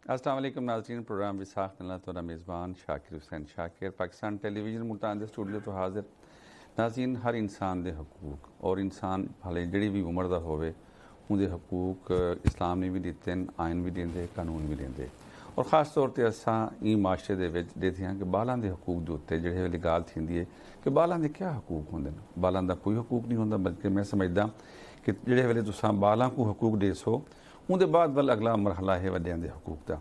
अस्सलाम वालेकुम नाज़रीन। प्रोग्राम विसाख मिलना तो मेज़बान शाकिर हुसैन शाकिर पाकिस्तान टेलीविजन मुल्तान दे स्टूडियो तो हाजिर। नाज़रीन, हर इंसान दे हकूक और इंसान भले जिहड़ी भी उम्र दा होवे उहदे हकूक इस्लाम ने भी दिते हैं, आइन भी देंदे, कानून भी देंदे। और ख़ास तौर पर असां ई माशरे दे विच देखदे हां कि बालां दे हकूक दे उत्ते जिहड़े वेले गाल थींदी है कि बालां दे क्या हकूक होंदे ने। बालां दा कोई हकूक नहीं होंदा, बल्कि मैं समझदा कि जिहड़े वेले तुसां बालां को हकूक देसो उहदे बाद वल अगला मरहला है वड्डियां दे हकूक दा।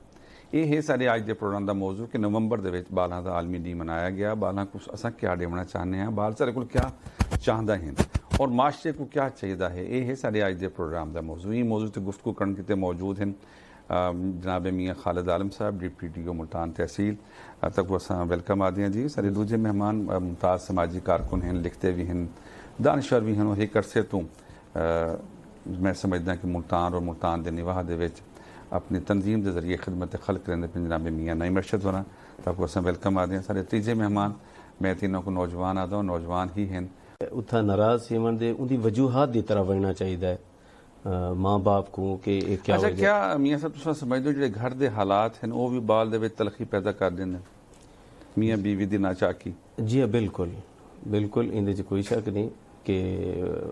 ये है सारे अज के प्रोग्राम का मौजू कि नवंबर के बालों का आलमी डी मनाया गया। बालों को असा क्या देना चाहते हैं, बाल सारे को क्या चाहता है और माशरे को क्या चाहिए है, ये है सारे अज के प्रोग्राम का मौजू। ये मौजू से गुफ्तगू करने के मौजूद हैं जनाब मियाँ खालिद आलम साहब डिप्टी मुल्तान तहसील तक असा वेलकम आदि हैं जी। सारे दूजे मेहमान मुमताज़ समाजी कारकुन हैं, लिखते भी हैं, दानश्वर भी हैं और एक अरसे तो मैं समझदा कि मुल्तान और मुल्तान के निवाह दे अपनी तंजीम के जरिए खिदमत खल्क करेंगे पे जनाब मियाँ नईम अरशद होना तक असा वेलकम आदि हैं। सारे तीजे मेहमान मैं तीनों को नौजवान आदा नौजवान ही हैं। उत्था नाराज सीमन दे उनकी वजूहात की तरह बनना चाहिए माँ बाप को कि क्या अच्छा क्या मियाँ साहब तुम समझ दो जो घर के हालात हैं वो भी बाल दे तलखी पैदा कर देंगे मियाँ बीवी की नाचाकी? जी हाँ, बिल्कुल बिल्कुल इंदे कोई शक नहीं कि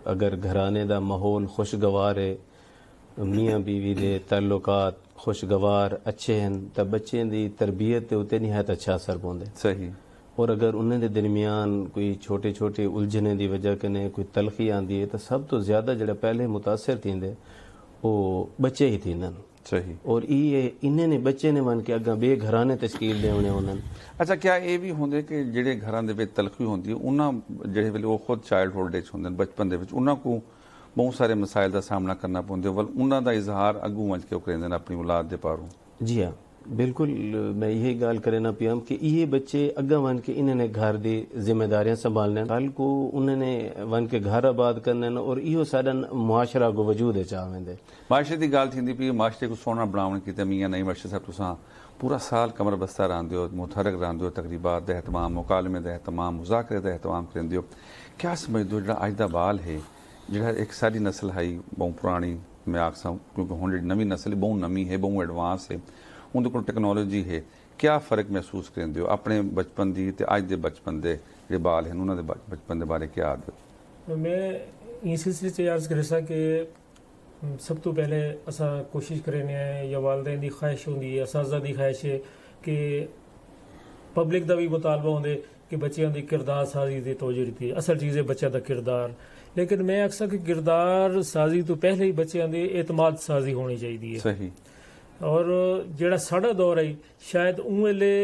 अगर घराने का माहौल खुशगवार है, मियाँ बीवी के ताल्लुकात खुशगवार अच्छे हैं, तो बच्चों की तरबियत के उत्ते निहायत अच्छा असर पाते। सही। और अगर उन्होंने दरमियान कोई छोटे छोटे उलझने की वजह कने कोई तलखी आती है तो सब तो ज़्यादा जो पहले मुतासर थींदे वो बच्चे ही थींदन। सही। और ये इन्हें ने बच्चे ने मन के अगर बे घराने तश्कील देने उन्होंने। अच्छा क्या ये भी होंगे कि जेडे घर के तलखी होती है उन्होंने जेडे वेले वो खुद चाइल्ड होल्ड एज होंगे बचपन के उन्होंने को बहुत सारे मसाइल का सामना करना पौंदे वल उन्होंने इजहार अगू मंच के करेंगे अपनी औलाद के पारों? जी हाँ बिल्कुल, मैं यही गाल करना पिया कि ये बच्चे अग्गा वन के इन्होंने घर की जिम्मेदारियां संभालने कल को उन्होंने वन के घर आबाद करने और इहो साडा मुआशरा को वजूद चावेंदे। माशरे की गाल थी पी माशरे को सोना बनाने की मियाँ नईम अरशद साहब तुसां पूरा साल कमर बस्ता रहंदे हो, मुतहरक रहंदे हो, तकरीबात का एहतमाम, मुकालमे का एहतमाम, मुज़ाकरे का एहतमाम करेंदे हो। क्या समझदे हो जो अज का बाल है जो एक सारी नस्ल है बहुत पुरानी मैं आखसा क्योंकि हुण जी नवी नस्ल बहुत नवी है बहुत एडवांस है उनके को टेक्नोलॉजी है, क्या फ़र्क महसूस करेंदे हो अपने बचपन की ते अज के बचपन के जो बाल हैं उन्होंने बचपन के बारे क्या आदत? मैं इस सिलसिले से अर्ज़ कर सा कि सब तो पहले असा कोशिश करें या वालदेन की ख्वाहिश होंगी है, असाजा की ख्वाहिश है कि पब्लिक का भी मुतालबा होंगे कि बच्चों की किरदार साजी की तवज्जो दी। असल चीज़ है बच्चों का किरदार, लेकिन मैं अक्सर कि किरदार साजी तो पहले ही बच्चों की एतमाद साजी होनी चाहिए। सही। और जोड़ा साढ़ा दौर है शायद उन वेले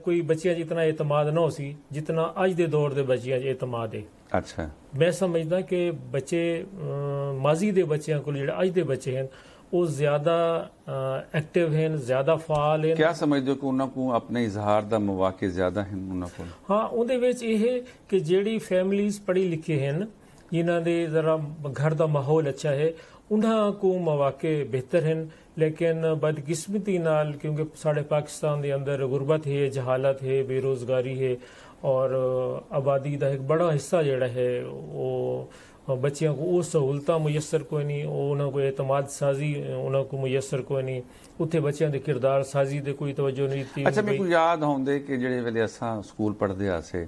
कोई बच्चों इतना एतमाद ना हो सी जितना अज के दौर के बच्चों एतमाद है। अच्छा। मैं समझदा कि बच्चे माजी के बच्चों को जो अज के बच्चे हैं वो ज़्यादा एक्टिव हैं, ज़्यादा फाल हैं। क्या समझते हो कि उन्होंने अपने इजहार का मौके ज़्यादा हैं उन्होंने? हाँ, उहदे ये है कि जेड़ी फैमिलीज पढ़ी लिखी हैं जिन्हों के जरा घर का माहौल अच्छा है उन्होंने को मौके बेहतर हैं, लेकिन बदकिस्मती नाल क्योंकि साढ़े पाकिस्तान के अंदर गुरबत है, जहालत है, बेरोज़गारी है और आबादी का एक बड़ा हिस्सा जोड़ा है वो बच्चों को वो सहूलत मुयसर कोई नहीं, उन्होंने को एतमाद साजी उन्होंने को मुयसर कोई नहीं, उत्थे बच्चों के किरदार साजी दे कोई तवज्जो नहीं दी। अच्छा मेरे को याद आउंदे कि जेड़े वेले असां स्कूल पढ़दे आसे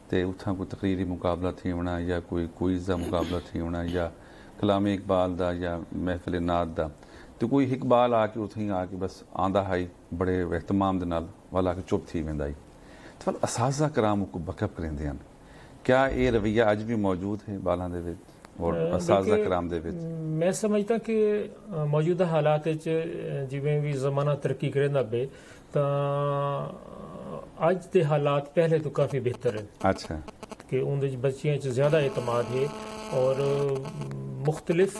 ते उत्थां कोई तकरीरी मुकाबला थी होना या कोई क्विज़ का मुकाबला थी होना या कलामे इकबाल का या महफिल नात का, तो कोई इकबाल आके उथी आके बस आंदा हाई बड़े एहतमाम दे नाल वाला के चुप थी वेंदा ही तो असाजा कराम को बकअप करेंदे हैं। क्या ये रवैया अज भी मौजूद है बालां दे विच और असाजा कराम दे विच? मैं समझता कि मौजूदा हालात जिवें भी ज़माना तरक्की करेंदा पे तो अज के हालात पहले तो काफ़ी बेहतर है। अच्छा। कि उनके बच्चियों ज़्यादा एतमाद है और मुख्तलिफ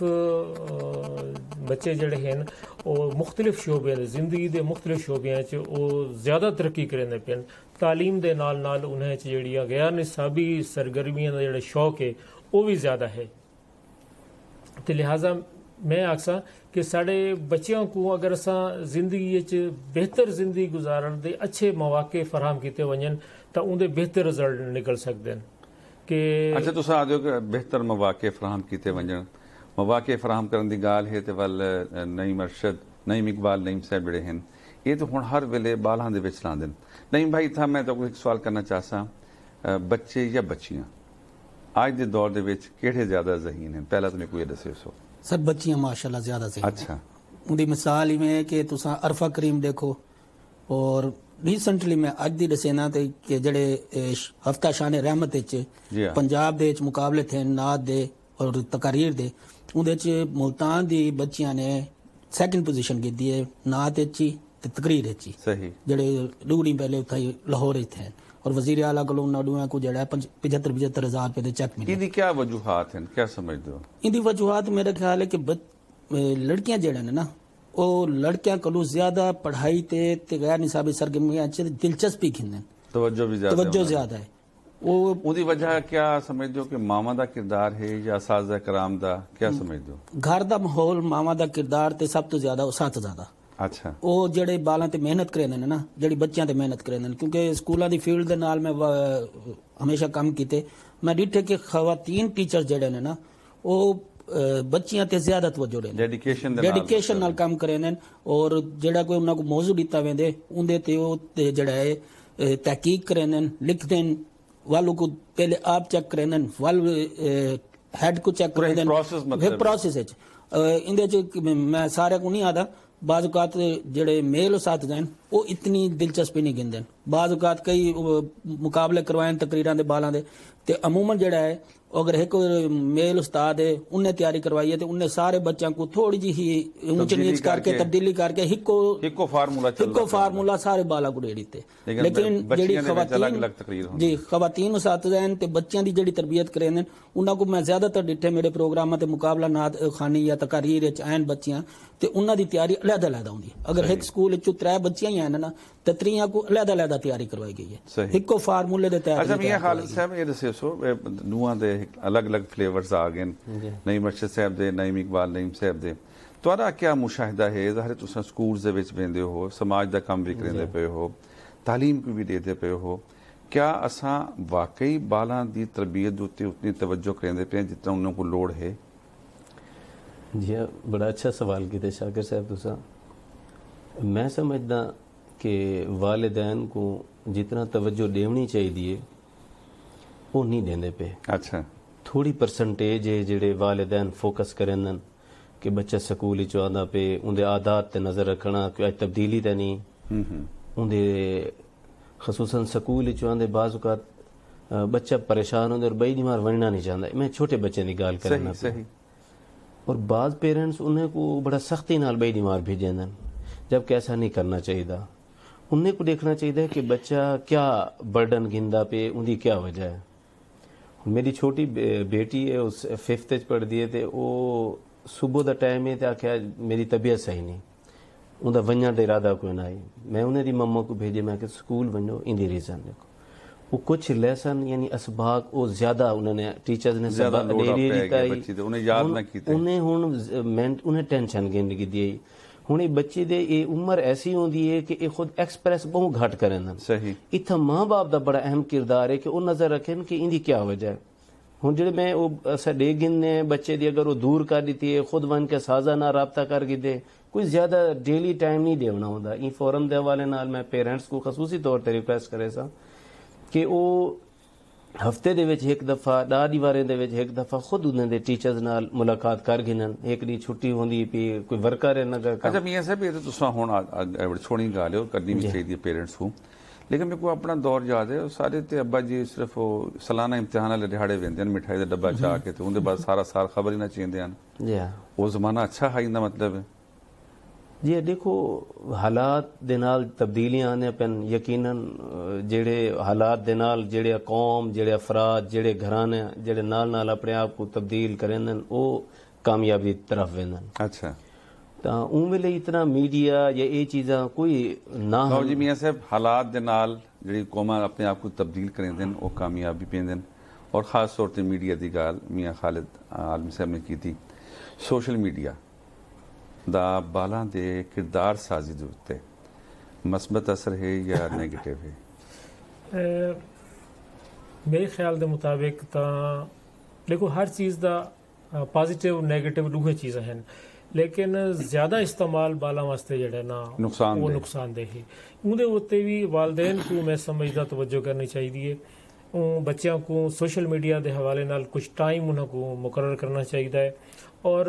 बच्चे जड़े हैं वो मुख्तलिफ शोबे जिंदगी के मुख्तलिफ शोबे वो ज़्यादा तरक्की करेंदे पे। तालीम के नाल नाल उन्हें जड़ियाँ गैर निसाबी सरगर्मियों का जो शौक है वो भी ज़्यादा है। तो लिहाजा मैं आखसा कि साढ़े बच्चों को अगर असा जिंदगी बेहतर जिंदगी गुजारन दे अच्छे मौके फराहम किए वजन तो उनके बेहतर रिजल्ट निकल सकते हैं। कि अच्छा तुम आदो कि बेहतर मौके फराहम किए वजन मौके फराहम करने की गाल है तो वल नईम अरशद नईम इकबाल नईम साहब जड़े हैं ਇਹ ਤਾਂ ਹੁਣ ਹਰ ਵੇਲੇ ਬਾਲਾਂ ਦੇ ਵਿੱਚ ਲਾਉਂਦੇ ਨੇ। ਨਹੀਂ ਭਾਈ ਤਾਂ ਮੈਂ ਤਾਂ ਕੋਈ ਇੱਕ ਸਵਾਲ ਕਰਨਾ ਚਾਹਸਾਂ, ਬੱਚੇ ਜਾਂ ਬੱਚੀਆਂ ਅੱਜ ਦੇ ਦੌਰ ਦੇ ਵਿੱਚ ਕਿਹੜੇ ਜ਼ਿਆਦਾ ਜ਼ਹੀਨ ਹਨ? ਪਹਿਲਾਂ ਤੁਸੀਂ ਕੋਈ ਦੱਸਿਓ ਸੋ। ਸਰ ਬੱਚੀਆਂ ਮਾਸ਼ਾਅੱਲਾ ਜ਼ਿਆਦਾ ਸਹੀ ਅੱਛਾ, ਉਹਦੀ ਮਿਸਾਲ ਇਵੇਂ ਹੈ ਕਿ ਤੁਸੀਂ ਅਰਫਾ ਕਰੀਮ ਦੇਖੋ, ਔਰ ਰੀਸੈਂਟਲੀ ਮੈਂ ਅੱਜ ਦੀ ਦਸੇਨਾ ਤੇ ਕਿ ਜਿਹੜੇ ਹਫਤਾ ਸ਼ਾਨ ਰਹਿਮਤ ਵਿੱਚ ਜੀ ਹਾਂ। ਪੰਜਾਬ ਦੇ ਵਿੱਚ ਮੁਕਾਬਲੇ ਥੇ ਨਾਤ ਦੇ ਔਰ ਤਕਰੀਰ ਦੇ, ਉਹਦੇ ਚ ਮੁਲਤਾਨ ਦੀ ਬੱਚੀਆਂ ਨੇ ਸੈਕਿੰਡ ਪੋਜੀਸ਼ਨ ਕੀਤੀ ਹੈ ਨਾਤ ਵਿੱਚ ਹੀ ਤੇ ਤਕਰੀਰ ਵਿੱਚ ਹੀ, ਸਹੀ। ਜਿਹੜੇ ਡੂੜੀ ਪਹਿਲੇ ਉੱਥੇ ਲਾਹੌਰ ਵਿੱਚ ਥੇ और वजीर आला को नाडुआ को जड़ा 75,000 रुपए के चेक मिले। ਇਹਦੀ ਕੀ ਵਜੂਹਾਤ ਹਨ, ਕੀ ਸਮਝਦੇ ਹੋ? इनकी वजूहत मेरा ख्याल है कि लड़कियां जड़े ने ना वो लड़कियां कोलों ज्यादा पढ़ाई ते गैर निसाबी सरगर्मियां च दिलचस्पी खिंदे, ਤਵੱਜੋ ਵੀ ਜ਼ਿਆਦਾ तवज्जो ਹੋਣਾ। ज्यादा है वो। ਉਹਦੀ ਵਜ੍ਹਾ ਕੀ ਸਮਝਦੇ ਹੋ ਕਿ ਮਾਵਾਂ ਦਾ ਕਿਰਦਾਰ ਹੈ ਜਾਂ ਅਸਾਜ਼ਾ ਕਰਾਮ ਦਾ, ਕੀ ਸਮਝਦੇ ਹੋ? घर दा माहौल मावा दा किरदार ते सब तो ज्यादा साथ ज्यादा ਅੱਛਾ, ਉਹ ਜਿਹੜੇ ਬਾਲਾਂ ਤੇ ਮਿਹਨਤ ਕਰਦੇ ਨੇ ਨਾ, ਜਿਹੜੀ ਬੱਚਿਆਂ ਤੇ ਮਿਹਨਤ ਕਰਦੇ ਨੇ, ਕਿਉਂਕਿ ਸਕੂਲਾਂ ਦੀ ਫੀਲਡ ਦੇ ਨਾਲ ਮੈਂ ਹਮੇਸ਼ਾ ਕੰਮ ਕੀਤੇ, ਮੈਂ ਦੇਖਿਆ ਕਿ ਖਵਾਤੀਨ ਟੀਚਰ ਜਿਹੜੇ ਨੇ ਨਾ ਉਹ ਬੱਚਿਆਂ ਤੇ ਜ਼ਿਆਦਾ ਤਵੱਜੋ ਦਿੰਦੇ, ਡੈਡੀਕੇਸ਼ਨ ਨਾਲ ਕੰਮ ਕਰਦੇ ਨੇ, ਔਰ ਜਿਹੜਾ ਕੋਈ ਉਹਨਾਂ ਕੋ ਮੌਜੂ ਦਿੱਤਾ ਵੈਂਦੇ ਉਹਦੇ ਤੇ ਉਹ ਤੇ ਜਿਹੜਾ ਹੈ ਤਹਿਕੀਕ ਕਰਦੇ ਨੇ, ਲਿਖਦੇ ਨੇ, ਵਾਲੂ ਕੋ ਪਹਿਲੇ ਆਪ ਚੈੱਕ ਕਰਦੇ ਨੇ, ਵਾਲ ਹੈਡ ਕੋ ਚੈੱਕ ਕਰਦੇ ਨੇ, ਫਿਰ ਪ੍ਰੋਸੈਸ ਵਿੱਚ ਇਹਦੇ ਚ ਮੈਂ ਸਾਰਿਆਂ को नहीं ਆਦਾ। बाज़ औक़ात जेड़े मेल उस्ताद हैं वो इतनी दिलचस्पी नहीं गिनते, बाज़ औक़ात कई मुकाबले करवाए तकरीरां दे बालां दे, ते अमूमन जेड़ा है अगर एक मेल उस्ताद है उन्हें तैयारी करवाई है तो उन्हें सारे बच्चों को थोड़ी जी ही ऊंच नीच करके तब्दीली करके हिको फार्मूला सारे बाला को दे दिते। लेकिन जेड़ी खवातीन जी खवातीन उस्ताद हैं ते बच्चों की जेड़ी तरबियत करे ने उन्हां को मैं ज्यादातर डिठे मेरे प्रोग्रामां ते मुकाबला नात खानी या तकारीर विच आन बच्चियां ते उन्हां दी तैयारी अलग-अलग होंदी। अगर एक स्कूल विच 3 बच्चियां ही हैं ना ते 3 को अलग-अलग तैयारी करवाई गई है, हिको फार्मूले दे तैयारी। अच्छा मियां खालिद साहब ये दस्यो सो ਨੂਆਂ ਦੇ अलग-अलग फ्लेवर्स आ गए, नईम अरशद साहब दे, नईम इकबाल नईम साहब दे, ਤੁਹਾਡਾ क्या मुशाहिदा है? ज़ाहिर तुसां स्कूल्स दे विच वेंदे हो, समाज दा काम भी करेंदे पे हो, तालीम को भी देते पे हो, क्या असां वाकई बालां दी तरबियत दे उत्ते उतनी तवज्जो करेंदे पे जितना उन्हां को लोड़ है? जी हाँ, बड़ा अच्छा सवाल किया शाकिर साहब तुसां। मैं समझदा कि वालिदैन को जितना तवज्जो देनी चाहिए वो नहीं देंदे पे। अच्छा, थोड़ी परसेंटेज है जेड़े वालिदैन फोकस करें कि बच्चा स्कूल आंदा पे उनके आदात ते नज़र रखना कि अज तब्दीली तो नहीं, उनके खसूसन स्कूल आंदे बाज़ औक़ात बच्चा परेशान होंगे और बई दीमार बनना नहीं चाहता। मैं छोटे बच्चे की गाल करना सही। और बाज़ पेरेंट्स उन्हें को बड़ा सख्ती नाल बई दीमार भेजेंदन, जबकि ऐसा नहीं करना चाहिए। उन्हें को देखना चाहिए कि बच्चा क्या बर्डन गिंदा पे, उनकी क्या वजह है। मेरी छोटी बेटी है, उस 5th पढ़ती है, तो वो सुबह का टाइम है तो आख्या मेरी तबीयत सही नहीं, उनका वजन का इरादा कोई ना आई। मैं उन्हें दी मम्मा को भेजे, मैं स्कूल वनो, इंदी रीज़न देखो वो कुछ लेसन यानी असबाक वो ज्यादा उन्होंने टीचर्स ने उन्हें टेंशन गिन की दी। हुण बच्चे दे ये उम्र ऐसी होंदी है कि खुद एक्सप्रेस बहुत घट करें। सही, इतना माँ बाप का बड़ा अहम किरदार है कि वो नजर रखें कि इनकी क्या वजह है। हुण जेडे मैं वो साडे गिनने बच्चे दी अगर वो दूर कर दी है, खुद वन के साजा ना राबता कर दे, कोई ज्यादा डेली टाइम नहीं देना होंदा। ई फोरम दे हवाले नाल मैं पेरेंट्स को खसूसी तौर पर रिक्वेस्ट करे सा कि वो हफ्ते दे विच एक दफ़ा 10 दीवारें दे विच एक दफ़ा खुद उन्होंने टीचर्स नाल मुलाकात कर गिनन। एक दी छुट्टी होंदी पी कोई वर्कर है ना। अच्छा मियां साहब ये तो तुसां हुण छोड़ी गल है करनी भी चाहिए पेरेंट्स को, लेकिन मेरे को अपना दौर याद है सारे ते अब्बा जी सिर्फ सालाना इम्तिहान वाले दिहाड़े वेंदे मिठाई का डब्बा चाह के तो उनके बाद सारा साल खबर ही ना चेंदे हैं। वो जमाना अच्छा है, इंदा मतलब है जी। देखो हालात दे नाल तब्दीलियां आने पैन, यकीनन जेड़े हालात दे नाल जेड़े कौम जेड़े अफराद जेड़े घराने जेड़े नाल नाल अपने आप को तब्दील करेंदन वो कामयाबी तरफ वेंदन। अच्छा, तो उन वेले इतना मीडिया या ये चीज़ा कोई ना हो जी। मियां साहब हालात दे नाल जेड़ी कौमां अपने आप को तब्दील करेंदन वो कामयाबी पेंदन, और खास तौर पर मीडिया की गाल मियां खालिद आलमी साहब ने की थी। सोशल मीडिया दा बालां दे किरदार साजी दे उत्ते मस्बत असर है या नेगेटिव है? मेरे ख्याल के मुताबिक तो देखो हर चीज़ का पॉजिटिव नैगेटिव दूहे चीज़ां हैं। ਲੇਕਿਨ ਜ਼ਿਆਦਾ ਇਸਤੇਮਾਲ ਬਾਲਾਂ ਵਾਸਤੇ ਜਿਹੜਾ ਨਾ ਨੁਕਸਾਨਦੇਹ। ਉਹ ਨੁਕਸਾਨਦੇਹ ਹੈ। ਉਹਦੇ ਉੱਤੇ ਵੀ ਵਾਲਦੈਨ ਨੂੰ ਮੈਂ ਸਮਝਦਾ ਤਵੱਜੋ ਕਰਨੀ ਚਾਹੀਦੀ ਹੈ। ਉਹ ਬੱਚਿਆਂ ਨੂੰ ਸੋਸ਼ਲ ਮੀਡੀਆ ਦੇ ਹਵਾਲੇ ਨਾਲ ਕੁਝ ਟਾਈਮ ਉਹਨਾਂ ਨੂੰ ਮੁਕਰਰ ਕਰਨਾ ਚਾਹੀਦਾ ਹੈ। ਔਰ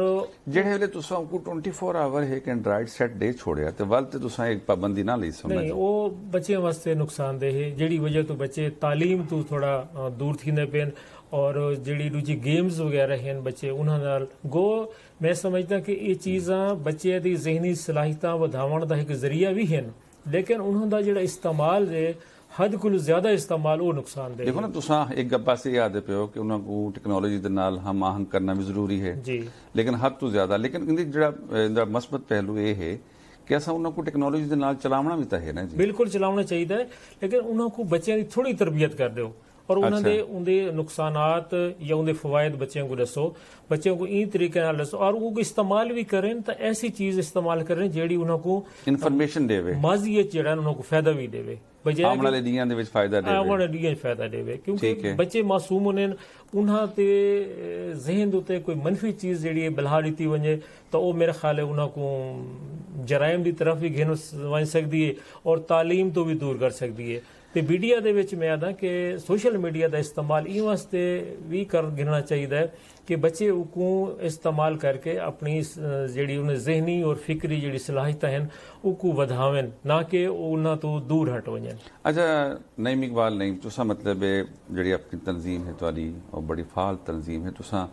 ਜਿਹੜੇ ਵੇਲੇ ਤੁਸੀਂ ਕੋ 24 ਆਵਰ ਹੈ ਕਿ ਐਂਡਰਾਇਡ ਸੈੱਟ ਦੇ ਛੋੜਿਆ ਤੇ ਵੱਲ ਤੇ ਤੁਸੀਂ ਇੱਕ ਪਾਬੰਦੀ ਨਾ ਲਈ ਨਹੀਂ, ਸਮਝ ਉਹ ਬੱਚਿਆਂ ਵਾਸਤੇ ਨੁਕਸਾਨਦੇਹ ਹੈ, ਜਿਹੜੀ ਵਜ੍ਹਾ ਤੋਂ ਬੱਚੇ ਤਾਲੀਮ ਤੋਂ ਥੋੜਾ ਦੂਰ ਥੀਂਦੇ ਪਏ ਔਰ ਜਿਹੜੀ ਦੂਜੀ ਗੇਮਸ ਵਗੈਰਾ ਹਨ ਬੱਚੇ ਉਹਨਾਂ ਨਾਲ ਗੋ ਮੈਂ ਸਮਝਦਾ ਕਿ ਇਹ ਚੀਜ਼ਾਂ ਬੱਚਿਆਂ ਦੀ ਜ਼ਿਹਨੀ ਸਲਾਹੀਤਾਂ ਵਧਾਉਣ ਦਾ ਇੱਕ ਜ਼ਰੀਆ ਵੀ ਹਨ, ਲੇਕਿਨ ਉਹਨਾਂ ਦਾ ਜਿਹੜਾ ਇਸਤੇਮਾਲ ਹੈ ਹੱਦ ਕੋਲੋਂ ਜ਼ਿਆਦਾ ਇਸਤੇਮਾਲ ਉਹ ਨੁਕਸਾਨਦੇਹ ਦੇਖੋ ਨਾ ਤੁਸੀਂ ਇੱਕ ਪਾਸੇ ਯਾਦ ਪਿਓ ਕਿ ਉਹਨਾਂ ਨੂੰ ਟੈਕਨੋਲੋਜੀ ਦੇ ਨਾਲ ਹਮ ਆਹੰਗ ਕਰਨਾ ਵੀ ਜ਼ਰੂਰੀ ਹੈ ਜੀ, ਲੇਕਿਨ ਹੱਦ ਤੋਂ ਜ਼ਿਆਦਾ। ਲੇਕਿਨ ਇਹਦੀ ਜਿਹੜਾ ਇਹਦਾ ਮਸਬਤ ਪਹਿਲੂ ਇਹ ਹੈ ਕਿ ਅਸਾਂ ਉਹਨਾਂ ਨੂੰ ਟੈਕਨੋਲੋਜੀ ਦੇ ਨਾਲ ਚਲਾਉਣਾ ਵੀ ਤਾਂ ਹੈ ਨਾ ਜੀ। ਬਿਲਕੁਲ ਚਲਾਉਣਾ ਚਾਹੀਦਾ ਹੈ, ਲੇਕਿਨ ਉਹਨਾਂ ਨੂੰ ਬੱਚਿਆਂ ਦੀ ਥੋੜੀ ਤਰਬੀਅਤ ਕਰ ਦਿਓ ਔਰ ਉਹਨਾਂ ਦੇ ਉਹਦੇ ਨੁਕਸਾਨਾਤ ਜਾਂ ਉਹਦੇ ਫਵਾਇਦ ਬੱਚਿਆਂ को दसो, ਬੱਚਿਆਂ को ई तरीके ਨਾਲ दसो और वो इस्तेमाल भी करें तो ऐसी चीज इस्तेमाल करें ਜਿਹੜੀ ਉਹਨਾਂ को ਇਨਫੋਰਮੇਸ਼ਨ ਦੇਵੇ, ਮਾਜ਼ੀਏ ਜਿਹੜਾ ਉਹਨਾਂ को फायदा भी देवे, ਬਜਾਏ ਆਉਣ ਵਾਲੇ ਦੀਆਂ ਦੇ ਵਿੱਚ ਫਾਇਦਾ ਦੇਵੇ, ਆਉਣ ਵਾਲੇ ਦੀਆਂ ਫਾਇਦਾ ਦੇਵੇ। ਠੀਕ ਕਿਉਂਕਿ ਹੈ। ਬੱਚੇ ਮਾਸੂਮ ਹੋਣੇ ਉਹਨਾਂ ਤੇ ਜ਼ਿਹਨ ਦੇ ਉੱਤੇ ਕੋਈ ਮੰਫੀ ਚੀਜ਼ ਜਿਹੜੀ ਹੈ ਬਲਹਾ ਦਿੱਤੀ ਵਜੇ ਤਾਂ ਉਹ ਮੇਰੇ ਖਿਆਲ ਹੈ ਉਹਨਾਂ को ਜਰਾਇਮ ਦੀ ਤਰਫ ਵੀ ਘੇਨ ਵਜ ਸਕਦੀ ਹੈ ਔਰ ਤਾਲੀਮ ਤੋਂ ਵੀ ਦੂਰ ਕਰ ਸਕਦੀ ਹੈ। ਤੇ ਮੀਡੀਆ ਦੇ ਵਿੱਚ ਮੈਂ ਆਦਾ ਕਿ ਸੋਸ਼ਲ ਮੀਡੀਆ ਦਾ ਇਸਤੇਮਾਲ ਇਹ ਵਾਸਤੇ ਵੀ ਕਰ ਗਿਣਨਾ ਚਾਹੀਦਾ ਹੈ ਕਿ ਬੱਚੇ ਉਹ ਇਸਤੇਮਾਲ ਕਰਕੇ ਆਪਣੀ ਜਿਹੜੀ ਉਹਨਾਂ ਜ਼ਿਹਨੀ ਔਰ ਫਿਕਰੀ ਜਿਹੜੀ ਸਲਾਹੀਤਾਂ ਹਨ ਉਹ ਵਧਾਵਣ, ਨਾ ਕਿ ਉਹਨਾਂ ਤੋਂ ਦੂਰ ਹਟ ਵਜਣ। ਅੱਛਾ ਨਈਮ ਇਕਬਾਲ ਨਹੀਂ ਤੁਸੀਂ ਮਤਲਬ ਜਿਹੜੀ ਆਪਣੀ ਤਨਜ਼ੀਮ ਹੈ ਤੁਹਾਡੀ ਉਹ ਬੜੀ ਫਾਲ ਤਨਜ਼ੀਮ ਹੈ, ਤੁਸੀਂ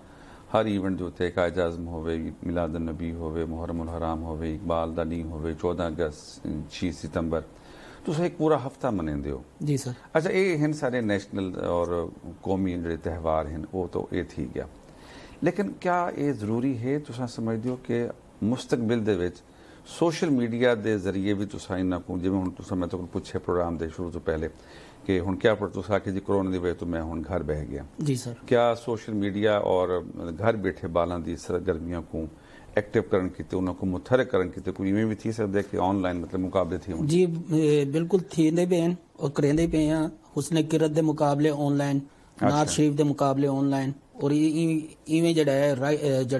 ਹਰ ਈਵੈਂਟ ਦੇ ਉੱਤੇ ਕਾਇਦ ਆਜ਼ਮ ਹੋਵੇ, ਮਿਲਾਦ ਨਬੀ ਹੋਵੇ, ਮੁਹਰਮ ਉਲ ਹਰਾਮ ਹੋਵੇ, ਇਕਬਾਲ ਦਾ ਨੀ ਹੋਵੇ, 14 ਅਗਸਤ 6 ਸਤੰਬਰ ਤੁਸੀਂ ਇੱਕ ਪੂਰਾ ਹਫਤਾ ਮਨਾਉਂਦੇ ਹੋ ਜੀ ਸਰ। ਅੱਛਾ ਇਹ ਹਨ ਸਾਰੇ ਨੈਸ਼ਨਲ ਔਰ ਕੌਮੀ ਜਿਹੜੇ ਤਿਉਹਾਰ ਹਨ ਉਹ ਤਾਂ ਇਹ ਥੀ ਗਿਆ, ਲੇਕਿਨ ਕਿਆ ਇਹ ਜ਼ਰੂਰੀ ਹੈ ਤੁਸੀਂ ਸਮਝਦੇ ਹੋ ਕਿ ਮੁਸਤਕਬਲ ਦੇ ਵਿੱਚ ਸੋਸ਼ਲ ਮੀਡੀਆ ਦੇ ਜ਼ਰੀਏ ਵੀ ਤੁਸੀਂ ਇਹਨਾਂ ਨੂੰ ਜਿਵੇਂ ਹੁਣ ਤੁਸੀਂ ਮੈਂ ਤੁਹਾਨੂੰ ਪੁੱਛਿਆ ਪ੍ਰੋਗਰਾਮ ਦੇ ਸ਼ੁਰੂ ਤੋਂ ਪਹਿਲੇ ਕਿ ਹੁਣ ਕਿਆ ਪਰ ਤੁਸੀਂ ਆਖੇ ਜੀ ਕੋਰੋਨਾ ਦੀ ਵਜ੍ਹਾ ਤੋਂ ਮੈਂ ਹੁਣ ਘਰ ਬਹਿ ਗਿਆ ਜੀ ਸਰ। ਕਿਆ ਸੋਸ਼ਲ ਮੀਡੀਆ ਔਰ ਘਰ ਬੈਠੇ ਬਾਲਾਂ ਦੀ ਸਰਗਰਮੀਆਂ को एक्टिव करण कीते उन्हों को मुथरक करण कीते कोई इवें भी थी सकदे कि ऑनलाइन मतलब मुकाबले थी होण? जी बिल्कुल थींदे पे हैं और करेंदे पे हैं। हुस्न किरत दे मुकाबले ऑनलाइन, नात शरीफ दे मुकाबले ऑनलाइन और इवें जड़ा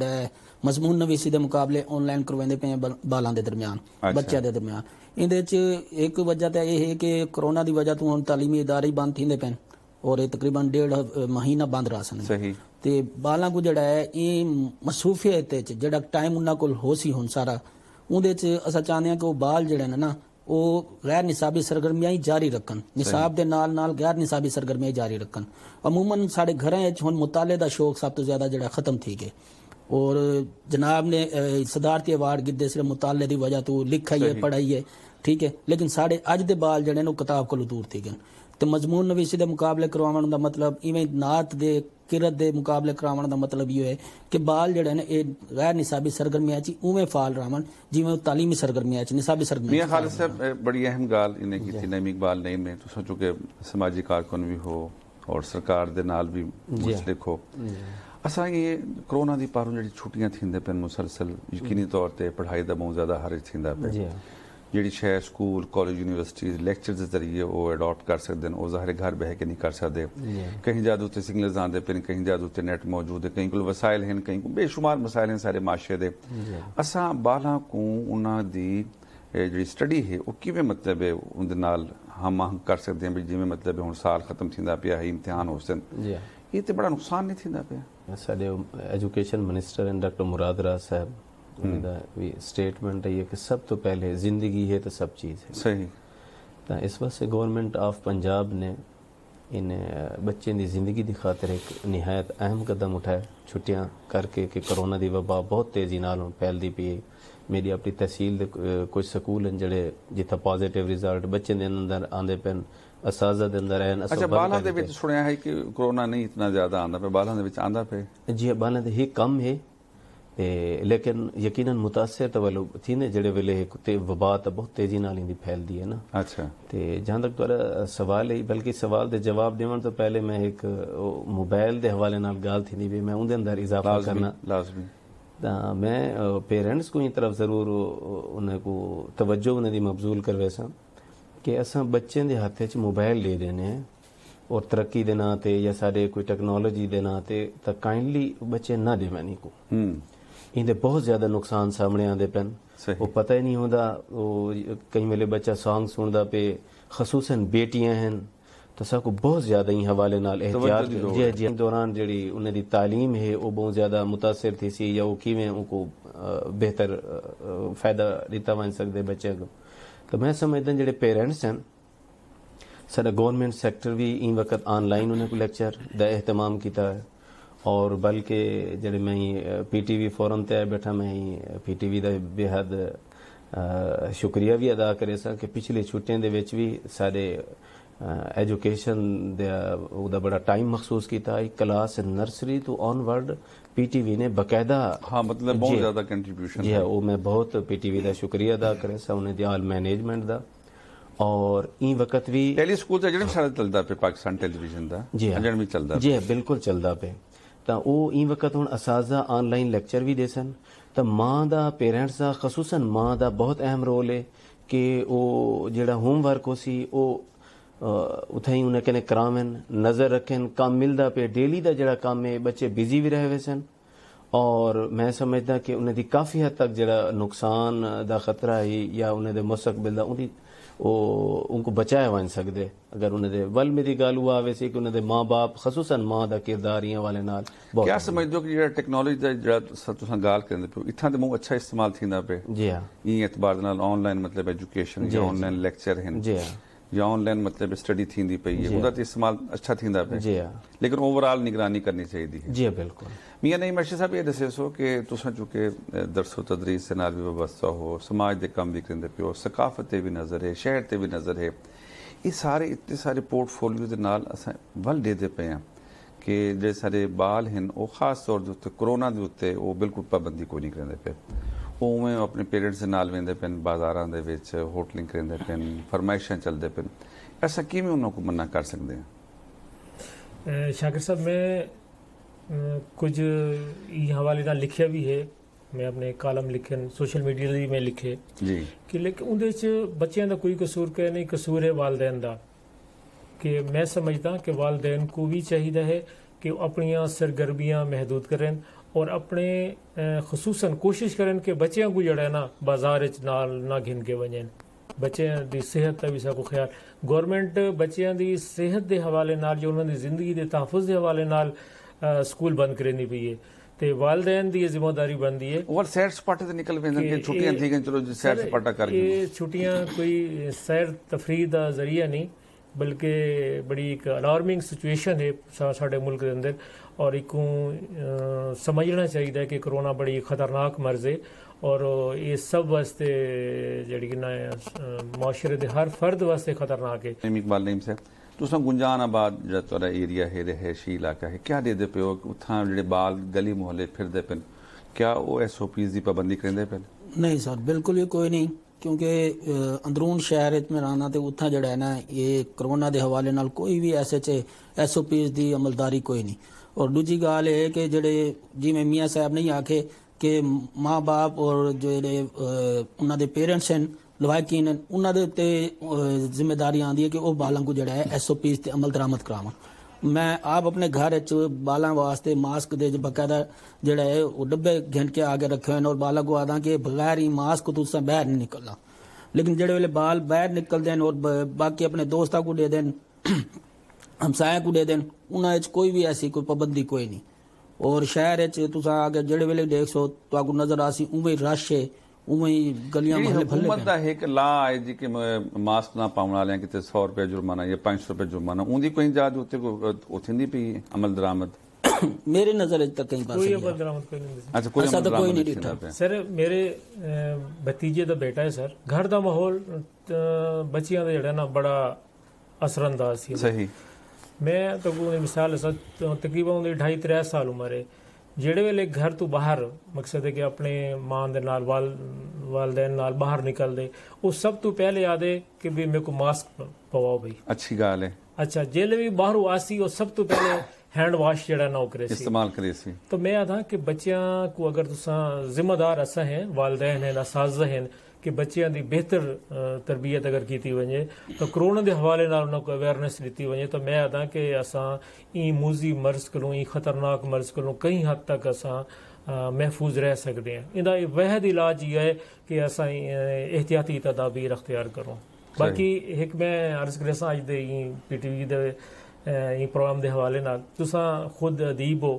है मजमून नवीसी दे मुकाबले ऑनलाइन करवांदे पे हैं बालां दे दरमियान, बच्चों दे दरमियान। इहदे च एक वजह तो यह है कि कोरोना की वजह तो हुण तालीमी इदारे बंद थींदे पे और तकरीबन 1.5 महीना बंद रह सन। सही ਤੇ ਬਾਲਾਂ ਕੋ ਜਿਹੜਾ ਹੈ ਇਹ ਮਸਰੂਫੀਅਤ ਚ ਜਿਹੜਾ ਟਾਈਮ ਉਹਨਾਂ ਕੋਲ ਹੋ ਸੀ ਹੁਣ ਸਾਰਾ ਉਹਦੇ ਚ ਅਸਾਂ ਚਾਹੁੰਦੇ ਹਾਂ ਕਿ ਉਹ ਬਾਲ ਜਿਹੜੇ ਨੇ ਨਾ ਉਹ ਗੈਰ ਨਿਸਾਬੀ ਸਰਗਰਮੀਆਂ ਹੀ ਜਾਰੀ ਰੱਖਣ, ਨਿਸਾਬ ਦੇ ਨਾਲ ਨਾਲ ਗੈਰ ਨਿਸਾਬੀ ਸਰਗਰਮੀਆਂ ਜਾਰੀ ਰੱਖਣ। ਅਮੂਮਨ ਸਾਡੇ ਘਰਾਂ ਵਿੱਚ ਹੁਣ ਮੁਤਾਲੇ ਦਾ ਸ਼ੌਕ ਸਭ ਤੋਂ ਜ਼ਿਆਦਾ ਜਿਹੜਾ ਖਤਮ ਥੀ ਗਿਆ और जनाब ने सदारती अवार्ड गिद्दे सिर्फ मुताले की वजह तो लिखाई है पढ़ाई है ठीक है, लेकिन साढ़े अज दे बाल जड़े ने किताब को दूर थी गए। तो मजमून नवीसी के मुकाबले करवाने का मतलब इवें नात दे किरत दे मुकाबले करवाने का मतलब ये है कि बाल जड़े ने गैर निसाबी सरगर्मियां उवें फाल रहन जिवें तालीमी सरगर्मियां निसाबी सरगर्मियां। मियां खालिद साहब बड़ी अहम गाल इन्हें की थी नईम इकबाल नहीं में तो चूंकि समाजी कारकुन भी हो और सरकार दे नाल भी मुंसलिक हो। असां ये कोरोना दी पारों जी छुट्टियां थींदे पे मुसलसल यकीनी तौर पर पढ़ाई का बहुत ज़्यादा हर्ज थींदा पे जी शहर स्कूल कॉलेज यूनिवर्सिटीज़ लेक्चर के जरिए वो अडॉप्ट कर सकते हैं, वो ज़ाहिर घर बह के नहीं कर सकते। कहीं ज़्यादा उत्ते सिग्नल्स आते पे, कहीं ज़्यादा उत्ते नेट मौजूद है, कहीं को वसाइल हैं, कहीं को बेशुमार मसाइल हैं सारे माशरे दे। असां बालां को उन्हां दी जी स्टडी है वो किवें मतलब है उनदे नाल हम आहंग कर सकते हैं भी जिवें मतलब हुण साल खत्म थींदा पिया है इम्तिहान हो सन ये तो बड़ा नुकसान नहीं थींदा पिया। साडे एजुकेशन मिनिस्टर डॉक्टर मुराद राज साहब भी स्टेटमेंट है ये कि सब तो पहले जिंदगी है तो सब चीज़ है सही। तो इस वास्ते गवर्नमेंट ऑफ पंजाब ने इन बच्चों की जिंदगी की खातर एक निहायत अहम कदम उठाया छुट्टियां करके कि कोरोना की वबा बहुत तेज़ी नाल फैलती पई। मेरी अपनी तहसील दे कुछ स्कूल हैं जड़े जिथे पॉजिटिव रिजल्ट बच्चे दे अंदर आंदे पैन असाजा दे अंदर आए। अच्छा बालां दे विच सुनिया है कि कोरोना नहीं इतना ज़्यादा आंदा पे, बालां दे विच आंदा पे जी बालां दे ही कम है ते लेकिन यकीनन मुतासर तो वालों थी ने जड़े वेले ते वबा तो बहुत तेज़ी नाल इंदी फैलदी है ना। अच्छा ते जहाँ तक तुम्हारा सवाल है बल्कि सवाल दे जवाब देवन तो पहले मैं एक मोबाइल दे हवाले नाल गाल थी भी मैं उनके अंदर इजाफा करना लाजमी मैं पेरेंट्स को ही तरफ ज़रूर उन्हें को तवज्जो उन्हें दी मबजूल करवे सा कि असा बच्चे के हाथ च मोबाइल दे देने हैं और तरक्की के नाँ ते या सारे कोई टेक्नोलॉजी के नाँ ते काइंडली बच्चे ना देवनी को ਇਹਦੇ ਬਹੁਤ ਜ਼ਿਆਦਾ ਨੁਕਸਾਨ ਸਾਹਮਣੇ ਆਉਂਦੇ ਪੈਣ। ਸਹੀ। ਉਹ ਪਤਾ ਹੀ ਨਹੀਂ ਹੁੰਦਾ, ਉਹ ਕਈ ਵੇਲੇ ਬੱਚਾ ਸੌਂਗ ਸੁਣਦਾ ਪਏ, ਖਸੂਸਨ ਬੇਟੀਆਂ ਹਨ ਤਾਂ ਸਾਕੋ ਬਹੁਤ ਜ਼ਿਆਦਾ ਹੀ ਹਵਾਲੇ ਨਾਲ एहतियात जी दौरान ਜਿਹੜੀ ਉਹਨਾਂ ਦੀ ਤਾਲੀਮ ਹੈ ਉਹ ਬਹੁਤ ਜ਼ਿਆਦਾ ਮੁਤਾਸਰ थी सी या वो किवें उनको बेहतर फायदा दिता बन सकते बच्चे को। तो मैं समझदा ਜਿਹੜੇ पेरेंट्स हैं साडा गवर्नमेंट सैक्टर भी इन वक्त ऑनलाइन उन्हें को लेक्चर का एहतमाम किया है और बल्कि ਜਿਹੜੇ मैं PTV फोरम ते बैठा मैं PTV ਦਾ बेहद शुक्रिया भी अदा करे सा कि पिछली छुट्टियां दे विच भी साडे एजुकेशन ਦਾ बड़ा टाइम मखसूस किया है। क्लास नर्सरी तो ऑनवर्ड PTV ने बकायदा हाँ मतलब बहुत ज़्यादा कंट्रीब्यूशन जी हाँ वो मैं बहुत PTV का शुक्रिया अदा करे सा उन्हें दी आल मैनेजमेंट का। और ई वक्त भी टेली स्कूल का ਜਿਹੜਾ ਸਾਡਾ ਚੱਲਦਾ ਪਿਆ ਪਾਕਿਸਤਾਨ ਟੈਲੀਵਿਜ਼ਨ ਦਾ जी हाँ ਜਿਹੜਾ ਵੀ ਚੱਲਦਾ जी हाँ बिल्कुल चलता पे ਤਾਂ ਉਹ ई वक्त ਹੁਣ ਅਸਾਜ਼ਾ ਆਨਲਾਈਨ ਲੈਕਚਰ ਵੀ ਦੇ ਸਨ ਤਾਂ ਮਾਂ ਦਾ ਪੇਰੈਂਟਸ ਦਾ ਖਸੂਸਨ ਮਾਂ ਦਾ ਬਹੁਤ ਅਹਿਮ ਰੋਲ ਹੈ ਕਿ ਉਹ ਜਿਹੜਾ ਹੋਮਵਰਕ ਹੋ ਸੀ ਉਹ ਉੱਥੇ ਹੀ ਉਹਨੇ ਕਹਿੰਦੇ ਕਰਾਵਨ ਨਜ਼ਰ ਰੱਖਣ ਕੰਮ ਮਿਲਦਾ ਪਿਆ ਡੇਲੀ ਦਾ ਜਿਹੜਾ ਕੰਮ ਹੈ ਬੱਚੇ ਬਿਜ਼ੀ ਵੀ ਰਹੇ ਹੋਏ ਸਨ। और मैं समझदा कि उन्हें दी काफ़ी हद तक जरा नुकसान दा खतरा है या उन्हें दे मुस्तकबिल दा उनको बचाया वन सकते अगर उन्हें दे वल मेरी गल हुआ आवे सी कि उन्हें दे माँ बाप खसूसन माँ दा किरदार इयां वाले नाल क्या समझदे हो कि जेड़ा टेक्नोलॉजी दा जेड़ा तुसां गाल करदे पियो इत्थां ते बहुत अच्छा इस्तेमाल थींदा पे जी हां ई एतबार नाल ऑनलाइन मतलब एजुकेशन या ऑनलाइन लेक्चर हैं जी हां या ऑनलाइन मतलब स्टडी थींदी पई है उदा ते इस्तेमाल अच्छा थींदा पे जी हां लेकिन ओवरऑल निगरानी करनी चाहिए है। जी बिल्कुल मियां नईम अर्शी साहब ये दसे सो कि तुसां चूंकि दरसो तदरीस से नाल भी वाबस्ता हो समाज दे कम भी करदे पियो सकाफत ते भी नज़र है शहर ते भी नज़र है ये सारे इतने सारे पोर्टफोलियो दे नाल असां वल देदे पे हैं कि जे सारे बाल हैं वो खास तौर दे उत्ते कोरोना दे उत्ते वो बिल्कुल पाबंदी कोई नहीं करदे पे उवें अपने पेरेंट्स दे नाल वेंदे पेन बाज़ारां दे विच होटलिंग करदे पेन फरमाइशां चलदे पेन ऐसा किवें उन्हां को मना कर सकदे हैं? शाकिर साहब मैं कुछ ई हवाले नाल लिखिया भी है मैं अपने कालम लिखे सोशल मीडिया दी में लिखे जी कि लेकिन उहदे च बच्चों का कोई कसूर कह नहीं कसूर है वालदैन दा कि मैं समझदा कि वालदैन को भी चाहिए है कि अपनियां सरगर्मियां महदूद करें और अपने खसूसन कोशिश करें कि बच्चों को जड़ा है ना बाजार नाल ना घिन के वजन बच्चों की सेहत का भी सबको ख्याल गौरमेंट बच्चों की सेहत के हवाले नाल जो उन्होंने जिंदगी के तहफ़ुज़ के हवाले नाल स्कूल बंद करनी पई है ते वालदैन की जिम्मेदारी बनती है और सैर सपाटे ते निकल वेंदे कि छुट्टियां थी गई चलो जी सैर सपाटा कर ये छुट्टियां कोई सैर तफरीह का जरिया नहीं बल्कि बड़ी एक अलार्मिंग सिचुएशन है साडे मुल्क के अंदर और एक समझना चाहिए कि कोरोना बड़ी खतरनाक मर्ज है और ये सब वास्ते जी ना मुआशरे के हर फर्द वास्ते खतरनाक है। इकबाल नईम साहब तुसां गुंजानाबाद जो तुहाडा एरिया है रिहायशी इलाका है क्या देदे पे हो उत्थां जेडे बाल गली मोहल्ले फिरदे पेन क्या वो SOPs की पाबंदी करेंदे पेन? नहीं सर बिल्कुल ही कोई नहीं क्योंकि अंदरून शहर में रहना तो उत्थां जड़ा है ना ये कोरोना के हवाले नाल कोई भी SOPs की अमलदारी कोई नहीं। और दूजी गाल है कि जड़े जिवें मियाँ साहब नहीं आखे कि माँ बाप और जेडे उन्होंने पेरेंट्स हैं लवाकिन उन्होंने उत्ते जिम्मेदारी आती है कि वह बालों को जड़ा है SOPs ते अमल दरामद करावन। मैं आप अपने घर बालों वास्ते मास्क दे बकायदा जड़ा है वो डब्बे घंट के आगे रखे हुए और बालों को आदा कि बगैर ही मास्क तो उससे बाहर नहीं निकलना लेकिन जेडे वेले बाल बाहर निकलते हैं और बाकी अपने दोस्तों को दे दें हमसाया को दे दें उन्हें कोई भी ऐसी कोई पाबंदी कोई नहीं। और शहर तुसा आगे जेड़े वेले देख सो तो नजर आसी उवें रश है उवें गलियां महल्ले भल्ले हुकूमत दा है कि ला है जी कि मास्क ना पाउण वाले किते 100 रुपए जुर्माना या 500 रुपए जुर्माना उंदी कोई जाद उत्ते उथिंदी पई अमल दरामद मेरी नजर तक कहीं पास कोई अमल दरामद कोई नहीं अच्छा कोई ऐसा तो कोई नहीं दिखता दिखता। सर मेरे भतीजे का बेटा है सर घर का माहौल बच्चियां दा जेड़ा ना बड़ा असरअंदाज सी सही मैं तो मिसाल तकरीबन उन्हें 2.5-3 साल उम्र है जेड़े वेले घर तो बाहर मकसद है कि अपने मां दे नाल वालदैन नाल बाहर निकल दे वो सब तो पहले आदे कि भी मेरे को मास्क पवाओ भाई अच्छी गाल है अच्छा जेले भी बाहर आसी और सब तो पहले हैंड वाश जड़ा ना करे सी इस्तेमाल करे सी तो मैं आदा कि बच्चियां को अगर तुसा जिम्मेदार असा हैं वालदैन हैं असाज़ हैं कि बच्चियां दी बेहतर तरबियत अगर की वजे तो कोरोना के हवाले नाल उन्हां को अवेयरनेस दी वजे तो मैं आदा कि असां ई मूजी मर्ज कोलों ई खतरनाक मर्ज कोलों कई हद तक असां महफूज रह सकते हैं। इंदा वहद इलाज ये है कि असां एहतियाती तदाबीर अख्तियार करूँ। बाकी एक मैं अर्ज करें अज दे PTV दे प्रोग्राम के हवाले नाल तुसां खुद अदीब हो।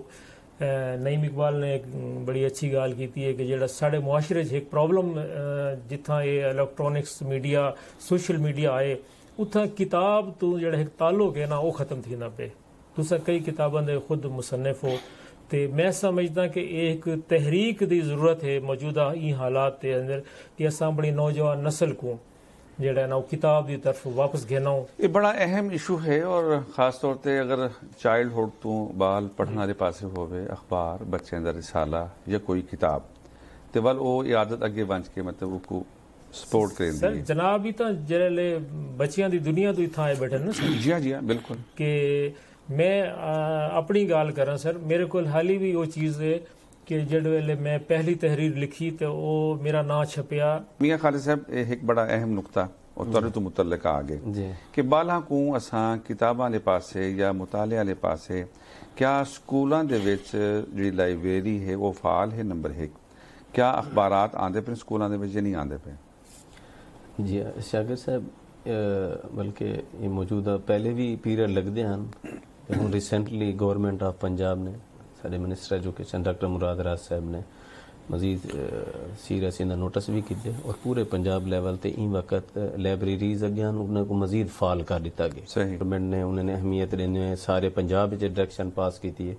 नईम इकबाल ने एक बड़ी अच्छी गाल की है कि जेड़ा साढ़े मुआशरे च एक प्रॉब्लम जिथा ये इलैक्ट्रॉनिक्स मीडिया सोशल मीडिया आए उत्थां किताब तो जेड़ा एक ताल्लुक है ना वो ख़त्म थींदा पे। तुसां कई किताबां दे खुद मुसन्निफ हो ते मैं समझदा कि एक तहरीक की ज़रूरत है मौजूदा इन हालात के अंदर कि असां बड़ी नौजवान नस्ल को जेड़ा ना वो किताब की तरफ वापस घेना हो। ये बड़ा अहम इशू है और ख़ास तौर पे अगर चाइल्डहुड तो बाल पढ़ने के पासे होवे अखबार बच्चों का रिसाला या कोई किताब तो वल वो ये आदत अगे बंच के मतलब उसको सपोर्ट करें। सर जनाब ही तो जेले बच्चियां दी दुनिया तो इतना आए बैठे ना सर जी हाँ बिल्कुल कि मैं अपनी गाल करा सर मेरे को हाली भी वो चीज़ है कि जिस वेले मैं पहली तहरीर लिखी तो वो मेरा नाम छपया। मियाँ खालिद साहब एक बड़ा अहम नुकता और तुहाडे तो मुतल्लिक आगे कि बाला को असां किताबां दे पासे या मुताले दे पासे क्या स्कूलों दे विच जिहड़ी लाइब्रेरी है वो फाल है नंबर 1 क्या अखबारात आंदे पे स्कूलों दे विच या नहीं आंदे पे? जी शागिर साहब बल्कि ये मौजूदा पहले भी पीरियड लगते हैं हूँ रिसेंटली गवर्नमेंट ऑफ पंजाब ने साढ़े मिनिस्टर एजुकेशन डॉक्टर मुराद राज साहब ने मजीद सीरियस इन्हें नोटिस भी किए और पूरे पंजाब लेवल ते इन वक्त लाइब्रेरीज अगे उन्हें को मजीद फाल कर दिता गया। गवर्नमेंट ने उन्होंने अहमियत देने हुए सारे पंजाब डायरेक्शन पास की है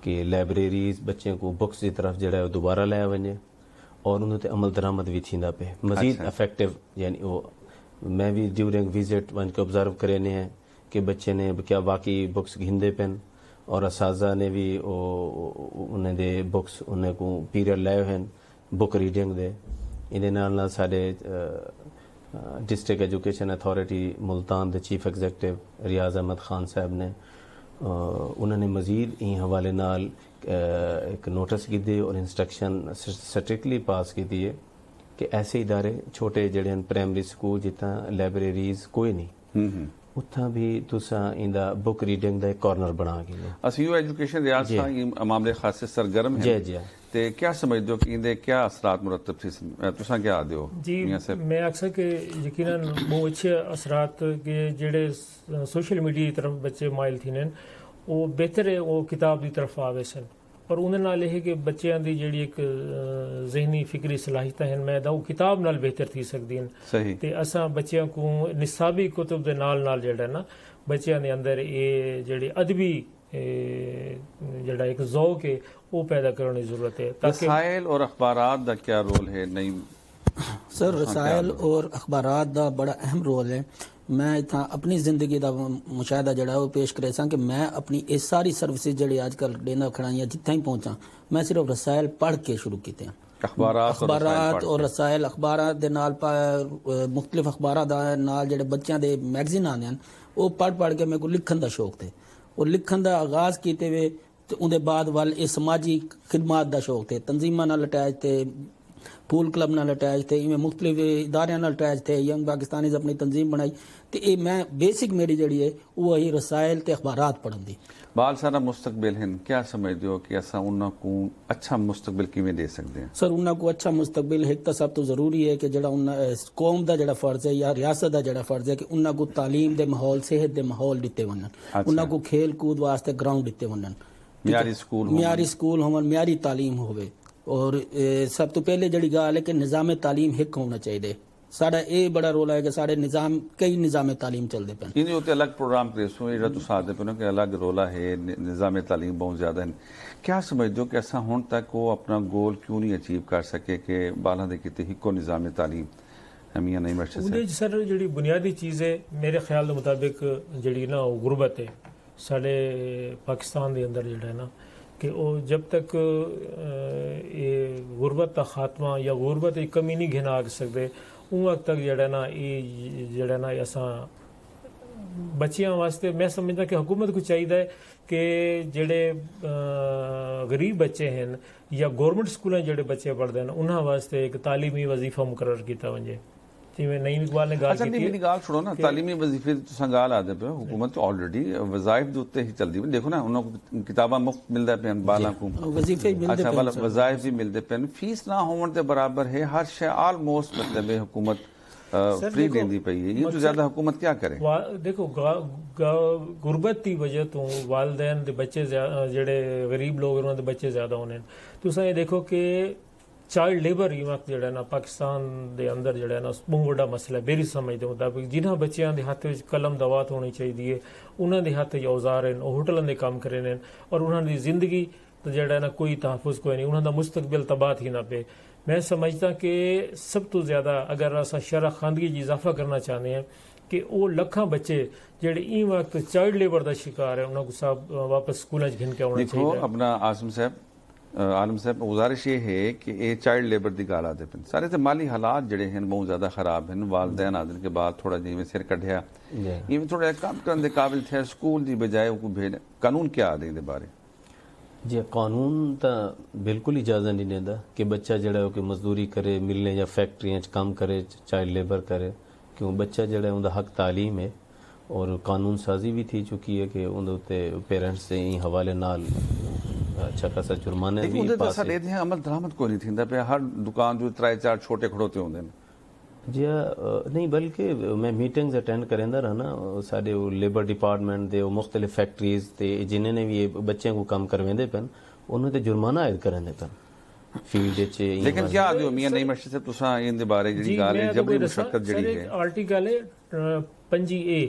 कि लाइब्रेरीज बच्चों को बुक्स की तरफ जो दोबारा लाया वजे और उन्होंने अमल दरामद भी थी पे मजीद इफेक्टिव यानी वो मैं भी ड्यूरिंग विजिट वन के ऑब्जर्व करेने हैं कि बच्चे ने क्या बाकी बुक्स घिंदे पेन और असाजा ने भी उन्हें दे बुक्स उन्हें को पीरियड लाए हैं बुक रीडिंग दे इहदे नाल साडे डिस्ट्रिक्ट एजुकेशन अथॉरिटी मुल्तान दे चीफ एग्जीक्यूटिव रियाज अहमद खान साहब ने उन्होंने मजीद इन हवाले नाल एक नोटिस की दी और इंस्ट्रक्शन स्ट्रिक्टली पास की दी है कि ऐसे इदारे छोटे जड़े प्राइमरी स्कूल जितना लाइब्रेरीज कोई नहीं उत्थां भी तुसा इंदा बुक रीडिंग दा एक कॉर्नर बना के असीयो एजुकेशन रियाज सा मामले खास से सरगर्म है जी ते क्या समझदे हो कि इंदे क्या असरात मुरतब थी तुसा क्या आदे हो? जी मैं अक्सर के यकीनन बहुत अच्छे असरात के जेड़े सोशल मीडिया की तरफ बच्चे माइल थी ने वो बेहतर है वो किताब की तरफ आवे सन पर उन्हें नाल है कि बच्चों की जी एक जहनी फिक्री सलाहियत हैं मैं वो किताब नाल बेहतर थी सकती हैं ते असा बच्चों को निसाबी कुतुब दे नाल जेड़ा ना बच्चों के अंदर ये जेड़ी अदबी जेड़ा एक ज़ौक है वो पैदा करने की जरूरत है। रसायल और अखबारात दा क्या रोल है? नहीं सर रसायल और अखबारात दा बड़ा अहम रोल है। मैं इतना अपनी जिंदगी का मुशाहदा जड़ा वो पेश करे कि मैं अपनी ये सारी सर्विसेज जी अजकल देना खड़ाइयाँ जितना ही पहुँचा मैं सिर्फ रसायल पढ़ के शुरू किए अखबारात और रसायल अखबारात दे नाल मुख्तलिफ अखबारात नाल जेडे बच्चों के मैगजीन आते हैं वो पढ़ के मेरे को लिखन का शौक थे और लिखन का आगाज किए हुए तो उनके बाद वाल ये समाजी खिदमात का शौक थे तंजीमां नाल अटैच थे फूल क्लब नाल अटैच थे इवें मुख्तलिफ इदारे नाल अटैच थे यंग पाकिस्तानी अपनी तंजीम बनाई तो ये मैं बेसिक मेरी जी है वो ही रसायल ते अखबारात पढ़न दी बाल सारा मुस्तकबिल हैं क्या समझते हो कि असा उनको अच्छा मुस्तकबिल किवें दे सकते हैं? सर उनको अच्छा मुस्तकबिल एक तो सब तो जरूरी है कि जड़ा कौम का जड़ा फर्ज है या रियासत का जड़ा फर्ज है कि उनको तालीम के माहौल सेहत के माहौल दिते वन उनको खेल कूद वास्ते ग्राउंड दिते वन मियारी स्कूल होवन मियारी तालीम होवे और सब तो पहले जड़ी गाल है कि निज़ाम तालीम हिक होना चाहिए साड़ा ये बड़ा रोल है कि साढ़े निज़ाम कई निज़ाम तालीम चलते पे इन उत्ते अलग प्रोग्राम करेसो ये तुस आखदे पे कि अलग रोला है निज़ाम तालीम बहुत ज़्यादा है क्या समझते हो कि असा हुण तक वो अपना गोल क्यों नहीं अचीव कर सके कि बालां दे किते हिक्को निज़ाम तालीम हमियां नहीं मर्शद से सर जी बुनियादी चीज़ है मेरे ख्याल के मुताबिक जी ना वो गुरबत है साढ़े पाकिस्तान के अंदर जड़ा है ना कि वो जब तक ये गुरबत का खात्मा या गुरबत की कमी नहीं घिना सकते उन वक्त तक जड़ा ना ये जड़ा ना असा बच्चियां वास्ते मैं समझदा कि हुकूमत को चाहिए कि जेड़े गरीब बच्चे हैं या गौरमेंट स्कूलों जेड़े बच्चे पढ़ते हैं उन्होंने वास्ते एक तालीमी वजीफा मुकर्रर किया वजे ਜਿਵੇਂ ਨਈਮ ਇਕਬਾਲ ਨੇ ਗੱਲ ਅੱਛਾ ਨਹੀਂ ਕੀਤੀ ਮੇਰੀ ਗੱਲ ਸੁਣੋ ਨਾ ਤਾਲੀਮੀ ਵਜ਼ੀਫੇ ਤੁਸੀਂ ਗੱਲ ਆਦੇ ਪਏ ਹੁਕੂਮਤ ਆਲਰੇਡੀ ਵਜ਼ਾਇਫ ਦੇ ਉੱਤੇ ਹੀ ਚੱਲਦੀ ਵੀ ਦੇਖੋ ਨਾ ਉਹਨਾਂ ਨੂੰ ਕਿਤਾਬਾਂ ਮੁਫਤ ਮਿਲਦਾ ਪਿਆ ਬਾਲਾਂ ਨੂੰ ਵਜ਼ੀਫੇ ਮਿਲਦੇ ਅੱਛਾ ਪਏ ਵਾਲਾ ਵਜ਼ਾਇਫ ਵੀ ਮਿਲਦੇ ਪਏ ਫੀਸ ਨਾ ਹੋਣ ਦੇ ਬਰਾबर है हर शय आलमोस्ट मतलब है हुकूमत फ्री देंदी पई है ये तो ज्यादा हुकूमत क्या करे ਦੇਖੋ ਗੁਰਬਤ ਦੀ ਵਜ੍ਹਾ ਤੋਂ ਵਾਲਿदैन ਦੇ ਬੱਚੇ ਜਿਹੜੇ ਗਰੀਬ ਲੋਕ ਉਹਨਾਂ ਦੇ ਬੱਚੇ ਜ਼ਿਆਦਾ ਹੋਣੇ ਤੁਸੀਂ ਇਹ ਦੇਖੋ ਕਿ ਚਾਈਲਡ ਲੇਬਰ ਇਹ ਵਕਤ ਜਿਹੜਾ ਨਾ ਪਾਕਿਸਤਾਨ ਦੇ ਅੰਦਰ ਜਿਹੜਾ ਨਾ ਬਹੁਤ ਵੱਡਾ ਮਸਲਾ ਹੈ ਮੇਰੀ ਸਮਝ ਦੇ ਮੁਤਾਬਿਕ ਜਿਨ੍ਹਾਂ ਬੱਚਿਆਂ ਦੇ ਹੱਥ ਵਿੱਚ ਕਲਮ ਦਵਾਤ ਹੋਣੀ ਚਾਹੀਦੀ ਹੈ ਉਹਨਾਂ ਦੇ ਹੱਥ 'ਚ ਔਜ਼ਾਰ ਹਨ ਉਹ ਹੋਟਲਾਂ ਦੇ ਕੰਮ ਕਰ ਰਹੇ ਨੇ ਔਰ ਉਹਨਾਂ ਦੀ ਜ਼ਿੰਦਗੀ ਜਿਹੜਾ ਨਾ ਕੋਈ ਤਹਫੁਜ਼ ਕੋਈ ਨਹੀਂ ਉਹਨਾਂ ਦਾ ਮੁਸਤਕਬਲ ਤਬਾਹ ਹੀ ਨਾ ਪਏ मैं समझता कि सब तो ज़्यादा अगर अस शरह खानगी इजाफा करना चाहते हैं कि वो लखा बच्चे जेडे ई वक्त चाइल्ड लेबर का शिकार है उन्होंने साहब वापस स्कूल घिन के आना देखो चाहिए अपना आलम साहब गुजारिश ये है कि ये चाइल्ड लेबर की गाल आते पे सारे तो माली हालात जड़े हैं बहुत ज़्यादा खराब हैं वालदैन आदन के बाद थोड़ा जिमें सिर कढ़िया इवें थोड़ा काम करने के काबिल थे स्कूल की बजाय भेज कानून क्या आदे बारे जी कानून तो बिल्कुल इजाज़त नहीं देता कि बच्चा जड़ा कि मजदूरी करे मिलने या फैक्ट्रियां काम करे चाइल्ड लेबर करे क्यों बच्चा जड़ा उनका हक तालीम है और कानून साजी भी थी चुकी है कि उनके पेरेंट्स से ही हवाले नाल अच्छा खासा जुर्माने भी पास है अमल दरामद कोई नहीं थींदा पे हर दुकान जो 3-4 छोटे खड़ोते होंगे जी नहीं बल्कि मैं मीटिंग्स अटेंड करेंदा रहा ना सारे लेबर डिपार्टमेंट दे मुख्तलिफ फैक्ट्रीज ते जिन्हें ने भी बच्चों को काम करवेंदे पेन उन्होंने ते जुर्माना आयद करेंदे पेन फील्ड च लेकिन क्या आदि मियां नहीं मर्शी से तुसा इन दे बारे जेडी गाल है जबरी मुशक्कत जेडी है आर्टिकल है 25A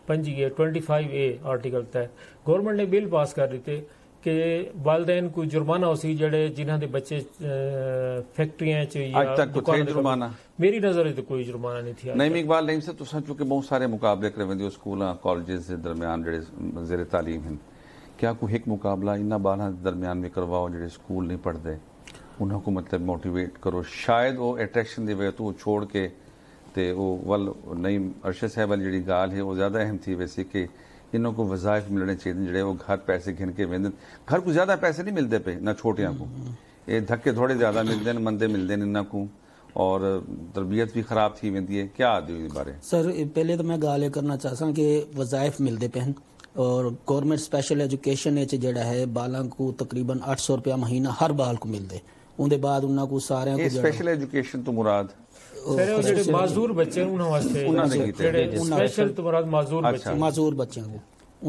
25A आर्टिकल तहत गवर्नमेंट ने बिल पास कर दी थे कि वालदैन को जुर्माना हो सी जड़े जिन्हां दे बच्चे फैक्ट्रियां च या आज तक कोई जुर्माना मेरी नजर में तो कोई जुर्माना नहीं थी नहीं इकबाल नहीं से तुसा चूंकि बहुत सारे मुकाबले करवेंदे स्कूल कॉलेजेस के दरमियान जेडे वज़ीर तालीम हैं क्या कोई एक मुकाबला इन्ना बाला दरमियान में करवाओ जेडे स्कूल नहीं पढ़ते उन्होंने को मतलब मोटिवेट करो शायद वो अट्रैक्शन की वजह तो छोड़ के ते वो वल नई अरशद साहब वाली जी गाल है वो ज़्यादा अहम थी वैसे कि इन्हों को वज़ाइफ मिलने चाहिए जड़े वो घर पैसे घिन के वेंदे घर को ज़्यादा पैसे नहीं मिलते पे ना छोटियां को ये धक्के थोड़े ज़्यादा मिलते हैं मंदे मिलते हैं इन्हों को और तरबियत भी खराब थी वेंदी है क्या आदि बारे सर पहले तो मैं गाल करना चाहता कि वज़ाइफ मिलते पे और गवर्नमेंट स्पैशल एजुकेशन जड़ा है बालों को तकरीबन 800 रुपया महीना हर बाल को मिलते उनके बाद उन्होंने को सारे स्पैशल एजुकेशन तो मुराद माजूर बच्चे उन्होंने वास्ते स्पेशल तो मुराद माजूर बच्चों को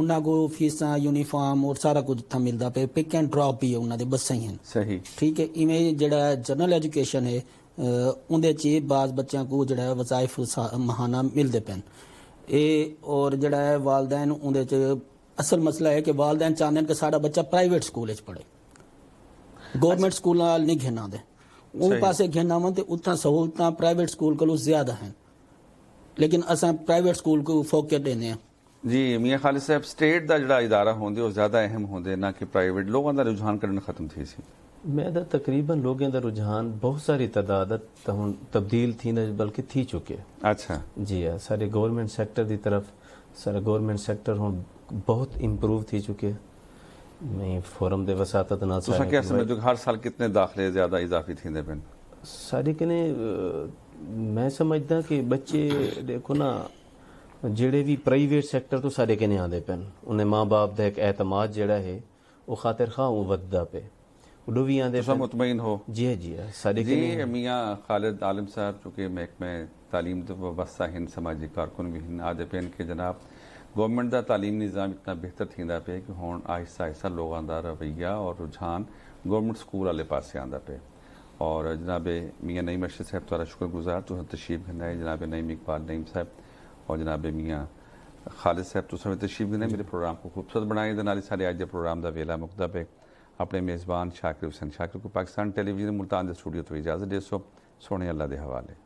उन्होंने को फीसा यूनीफॉर्म और सारा कुछ था मिलता पे पिक एंड ड्रॉप भी है उन्होंने बसा ही हैं सही ठीक है इवें जड़ा जनरल एजुकेशन है उनके च बाज बच्चों को जड़ा वज़ाइफ महाना मिलते पे ये और जड़ा है वालदैन उनके च असल मसला है कि वालदैन चाहते हैं कि साड़ा बच्चा प्राइवेट स्कूल पढ़े गवर्नमेंट स्कूल नहीं घेना दे उन पासे घेना वन तो उतना सहूलत प्राइवेट स्कूल को ज्यादा हैं लेकिन असा प्राइवेट स्कूल को फोकस देने हैं जी मियां खालिद साहब स्टेट का जड़ा इदारा होंदे वो ज्यादा अहम होंदे ना कि प्राइवेट लोगों का रुझान करना खत्म थी सी मैं तकरीबन लोगों का रुझान बहुत सारी तादाद तब्दील थी न बल्कि थी चुके अच्छा जी हाँ सारे गवर्नमेंट सेक्टर की तरफ सारा गवर्नमेंट सेक्टर हूँ बहुत इम्प्रूव थी चुके मैं फोरम दे वसातत ना तुसा क्या समझो हर साल कितने दाखले ज्यादा इजाफी थी पेन सारे कने मैं समझदा कि बच्चे देखो ना जेड़े भी प्राइवेट सेक्टर तो सारे कने आंदे पेन उन्हें माँ बाप दा एक एतमाद जेड़ा है वो खातिर खां वो वधदा पे उडो भी आंदे तुसा मुतमईन हो जी सारे जी मियां खालिद आलिम साहब चूंकि महकमे तालीम दे वाबस्ता हिंद समाजी कारकुन भी हिंद आदे पेन के जनाब गवर्नमेंट का तालीम निज़ाम इतना बेहतर थींदा पे कि हुण आहिस्ता आहिस्ता लोगों का रवैया और रुझान गवर्नमेंट स्कूल वाले पासे आंदा पे और जनाब मियां नईम अरशद साहब तुहारा शुक्रगुजार तुसें तशरीफ घिना है जनाब नईम इकबाल नईम साहब और जनाब मियां खालिद साहब तुसें तशरीफ घिना मेरे प्रोग्राम को खूबसूरत बनाए दे नाल सारे अज प्रोग्राम का वेला मुकदा पे अपने मेज़बान शाकिर हुसैन शाकिर को पाकिस्तान टेलीविजन मुल्तान के स्टूडियो तो इजाज़त दे सो सोने अल्लाह के हवाले।